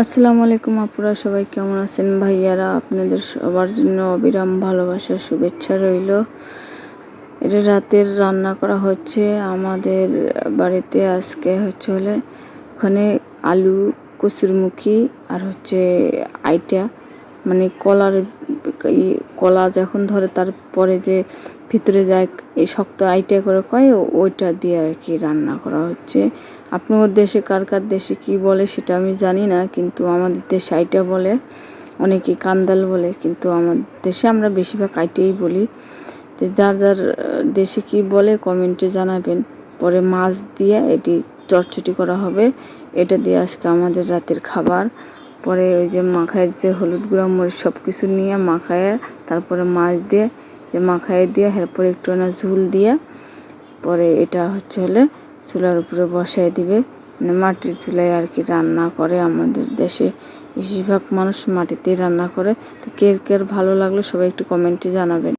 আসসালামু আলাইকুম আপুরা, সবাই কেমন আছেন? ভাইয়ারা, আপনাদের সবার জন্য অবিরাম ভালোবাসা শুভেচ্ছা রইল। এটা রাতের রান্না করা হচ্ছে আমাদের বাড়িতে। আজকে হলে ওখানে আলু, কচুরমুখী আর আইটা, মানে কলা যখন ধরে তারপরে যে ভিতরে যায় এই শক্ত আইটা করে কয়, ওইটা দিয়ে আর কি রান্না করা হচ্ছে। আপনাদের দেশে কার দেশে কি বলে সেটা আমি জানি না, কিন্তু আমাদের দেশে আইটা বলে, অনেকে কান্দাল বলে, কিন্তু আমার দেশে আমরা বেশিরভাগ আইটাই বলি। তো যার যার দেশে কি বলে কমেন্টে জানাবেন। পরে মাছ দিয়ে এটি চটচটি করা হবে, এটা দিয়ে আজকে আমাদের রাতের খাবার। পরে ওই যে মাখায় যে হলুদ গুঁড়া মরিচ সব কিছু নিয়ে মাখায়, তারপরে মাছ দিয়ে মাখায় দিয়ে এরপরে একটু না ঝুল দিয়ে পরে এটা হলে চুলার উপরে বসায় দিবে। মানে মাটির চুলায় আর কি রান্না করে আমাদের দেশে। বেশিরভাগ মানুষ মাটিতেই রান্না করে। তো কে ভালো লাগলো সবাই একটু কমেন্টে জানাবেন।